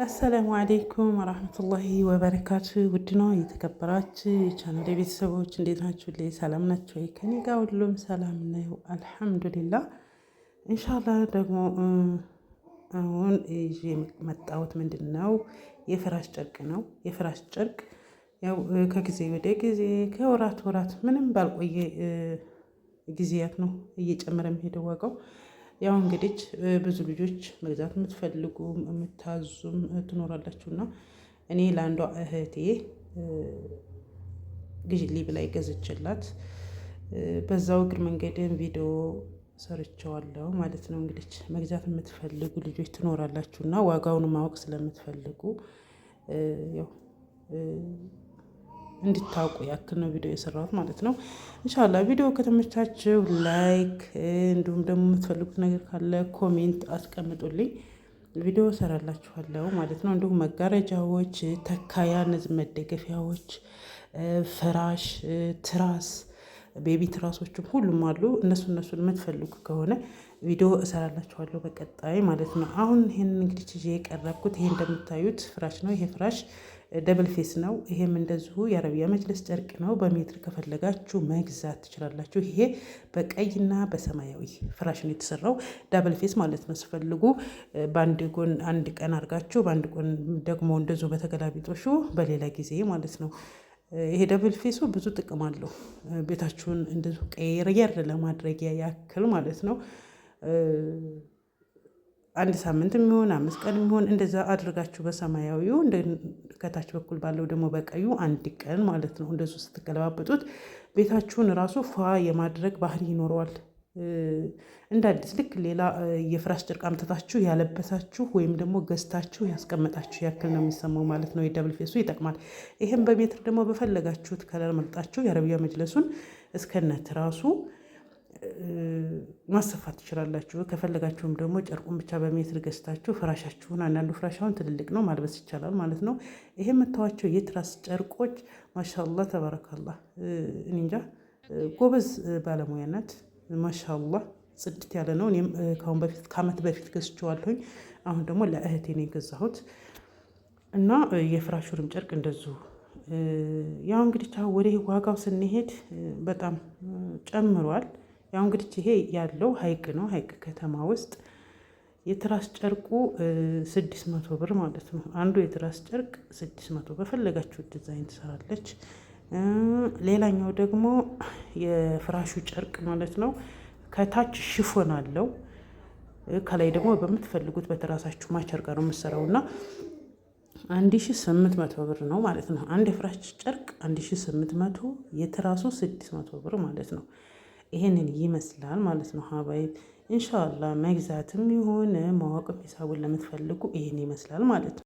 አሰላሙ አሌይኩም ወራህመቱላሂ ወበረካቱ። ውድና የተከበራችሁ የቻናሌ ቤተሰቦች እንዴት ናችሁ? ሰላም ናቸው ወይ? ከኔ ጋር ሁሉም ሰላም ነው አልሐምዱሊላህ። ኢንሻአላህ ደግሞ አሁን ይዤ የመጣሁት ምንድን ነው የፍራሽ ጨርቅ ነው። የፍራሽ ጨርቅ ያው ከጊዜ ወደ ጊዜ ከወራት ወራት ምንም ባልቆየ ጊዜያት ነው እየጨመረ የሚሄደው ዋጋው። ያው እንግዲህ ብዙ ልጆች መግዛት የምትፈልጉ የምታዙም ትኖራላችሁ እና እኔ ለአንዷ እህቴ ግዢልኝ ብላ ገዝቼላት በዛው እግር መንገድን ቪዲዮ ሰርቸዋለሁ ማለት ነው። እንግዲህ መግዛት የምትፈልጉ ልጆች ትኖራላችሁ እና ዋጋውን ማወቅ ስለምትፈልጉ ያው እንድታውቁ ያክል ነው ቪዲዮ የሰራሁት ማለት ነው። ኢንሻአላህ ቪዲዮ ከተመቻችሁ ላይክ፣ እንዲሁም ደግሞ የምትፈልጉት ነገር ካለ ኮሜንት አስቀምጡልኝ፣ ቪዲዮ ሰራላችኋለሁ ማለት ነው። እንዲሁም መጋረጃዎች፣ ተካያ፣ እነዚህ መደገፊያዎች፣ ፍራሽ፣ ትራስ፣ ቤቢ ትራሶችም ሁሉም አሉ። እነሱን የምትፈልጉ ከሆነ ቪዲዮ እሰራላችኋለሁ በቀጣይ ማለት ነው። አሁን ይሄን እንግዲህ ይዤ የቀረብኩት ይሄ እንደምታዩት ፍራሽ ነው። ይሄ ፍራሽ ደብል ፌስ ነው። ይሄም እንደዚሁ የአረቢያ መጅለስ ጨርቅ ነው። በሜትር ከፈለጋችሁ መግዛት ትችላላችሁ። ይሄ በቀይና በሰማያዊ ፍራሽ ነው የተሰራው፣ ዳብል ፌስ ማለት ነው። ስፈልጉ በአንድ ጎን አንድ ቀን አድርጋችሁ በአንድ ጎን ደግሞ እንደዚሁ በተገላቢጦሹ በሌላ ጊዜ ማለት ነው። ይሄ ደብል ፌሱ ብዙ ጥቅም አለው። ቤታችሁን እንደዚሁ ቀየር ለማድረጊያ ያክል ማለት ነው። አንድ ሳምንት የሚሆን 5 ቀን የሚሆን እንደዛ አድርጋችሁ በሰማያዊው ከታች በኩል ባለው ደግሞ በቀዩ አንድ ቀን ማለት ነው። እንደሱ ስትገለባበጡት ቤታችሁን ራሱ ፏ የማድረግ ባህሪ ይኖረዋል። እንደ አዲስ ልክ ሌላ የፍራሽ ጨርቅ አምጥታችሁ ያለበሳችሁ ወይም ደግሞ ገዝታችሁ ያስቀመጣችሁ ያክል ነው የሚሰማው ማለት ነው። የደብል ፌሱ ይጠቅማል። ይሄን በሜትር ደግሞ በፈለጋችሁት ከለር መርጣችሁ የአረቢያ መጅለሱን እስከነት ራሱ ማሰፋት ትችላላችሁ። ከፈለጋችሁም ደግሞ ጨርቁን ብቻ በሜትር ገዝታችሁ ፍራሻችሁን፣ አንዳንዱ ፍራሽ አሁን ትልልቅ ነው ማልበስ ይቻላል ማለት ነው። ይሄ የምታዋቸው የትራስ ጨርቆች ማሻአላህ ተባረካላህ። እኔ እንጃ ጎበዝ ባለሙያ ናት። ማሻአላህ ጽድት ያለ ነው። እኔም ከዓመት በፊት ገዝቼዋለሁኝ። አሁን ደግሞ ለእህቴ ነው የገዛሁት እና የፍራሹንም ጨርቅ እንደዚሁ ያው እንግዲህ ወደ ዋጋው ስንሄድ በጣም ጨምሯል። ያው እንግዲህ ይሄ ያለው ሀይቅ ነው። ሀይቅ ከተማ ውስጥ የትራስ ጨርቁ 600 ብር ማለት ነው። አንዱ የትራስ ጨርቅ 600 በፈለጋችሁ ዲዛይን ትሰራለች። ሌላኛው ደግሞ የፍራሹ ጨርቅ ማለት ነው። ከታች ሽፎን አለው፣ ከላይ ደግሞ በምትፈልጉት በትራሳችሁ ማቸር ጋር ነው የምትሰራው እና 1800 ብር ነው ማለት ነው። አንድ የፍራሽ ጨርቅ 1800፣ የትራሱ 600 ብር ማለት ነው። ይሄንን ይመስላል ማለት ነው። ሀባይ ኢንሻአላህ መግዛትም የሆነ ማወቅም ሂሳቡን ለምትፈልጉ ይሄን ይመስላል ማለት ነው።